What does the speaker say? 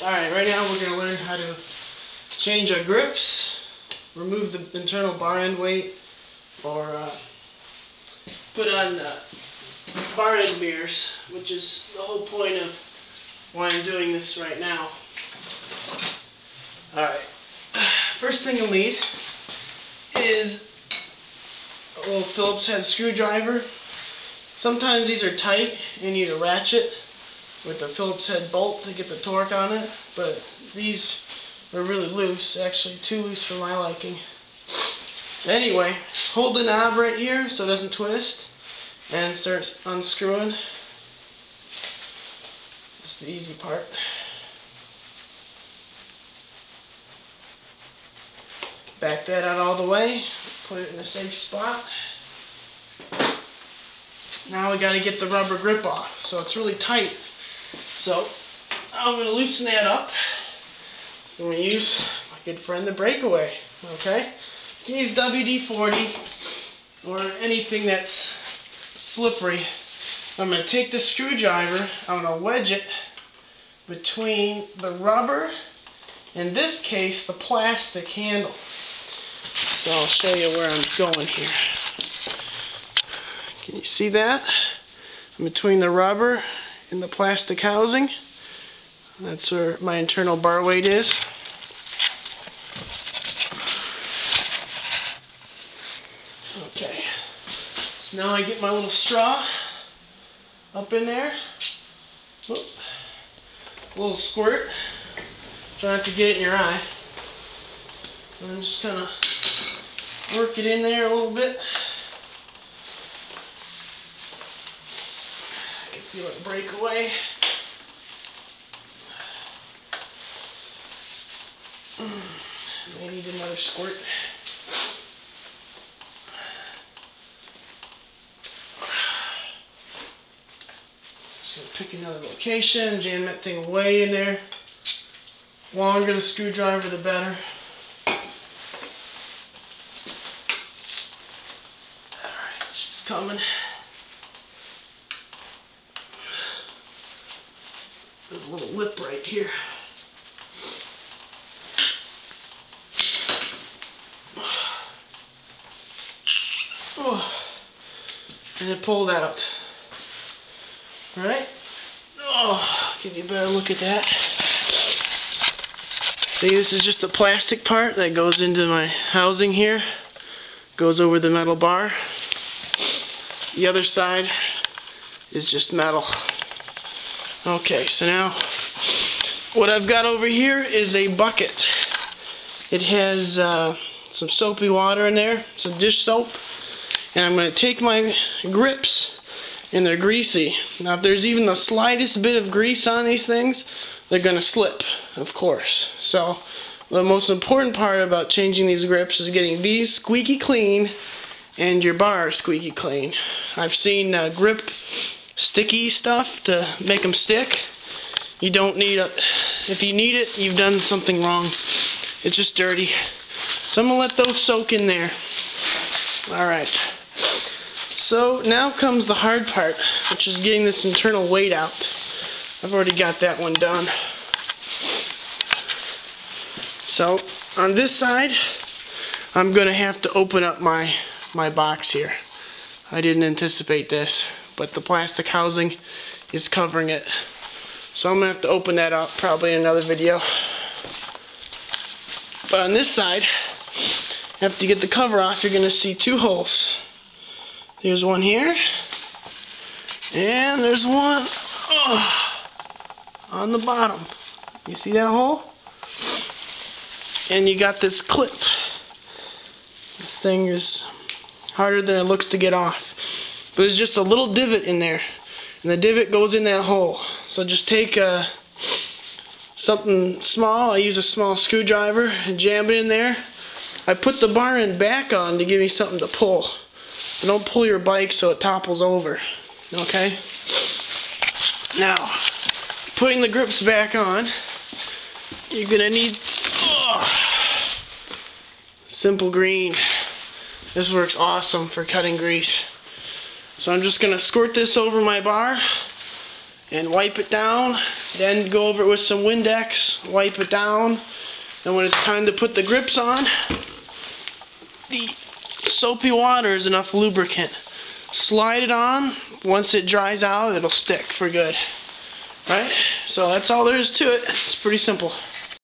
Alright, right now we're going to learn how to change our grips, remove the internal bar end weight, or put on bar end mirrors, which is the whole point of why I'm doing this right now. Alright, first thing you'll need is a little Phillips head screwdriver. Sometimes these are tight and you need a ratchet with a Phillips head bolt to get the torque on it, but these are really loose, actually too loose for my liking. Anyway, hold the knob right here so it doesn't twist and start unscrewing. It's the easy part. Back that out all the way, put it in a safe spot. Now we got to get the rubber grip off, so it's really tight. So I'm going to loosen that up. So I'm going to use my good friend the Breakaway. Okay, you can use WD-40 or anything that's slippery. I'm going to take the screwdriver, I'm going to wedge it between the rubber, in this case the plastic handle. So I'll show you where I'm going here. Can you see that? I'm between the rubber and the plastic housing. That's where my internal bar weight is. Okay, so now I get my little straw up in there. Whoop. A little squirt. Try not to get it in your eye. And I'm just gonna work it in there a little bit. I can feel it break away. May need another squirt. So pick another location, jam that thing way in there. Longer the screwdriver, the better. Alright, she's coming. There's a little lip right here. And it pulled out. Alright? Oh, give you a better look at that. See, this is just the plastic part that goes into my housing here. Goes over the metal bar. The other side is just metal. Okay, so now what I've got over here is a bucket. It has some soapy water in there, some dish soap. And I'm going to take my grips, and they're greasy. Now if there's even the slightest bit of grease on these things, they're going to slip, of course. So the most important part about changing these grips is getting these squeaky clean and your bar squeaky clean. I've seen grip sticky stuff to make them stick. You don't need it. If you need it, you've done something wrong. It's just dirty. So I'm going to let those soak in there. Alright. So now comes the hard part, which is getting this internal weight out. I've already got that one done. So on this side, I'm going to have to open up my box here. I didn't anticipate this, but the plastic housing is covering it. So I'm going to have to open that up probably in another video. But on this side, after you get the cover off, you're going to see two holes. There's one here, and there's one on the bottom. You see that hole? And you got this clip. This thing is harder than it looks to get off. But there's just a little divot in there, and the divot goes in that hole. So just take something small. I use a small screwdriver and jam it in there. I put the bar end back on to give me something to pull. But don't pull your bike so it topples over. Okay? Now, putting the grips back on, you're going to need Simple Green. This works awesome for cutting grease. So I'm just going to squirt this over my bar and wipe it down Then go over it with some Windex, wipe it down, and when it's time to put the grips on, the soapy water is enough lubricant. Slide it on. Once it dries out, it'll stick for good. Right? So that's all there is to it. It's pretty simple.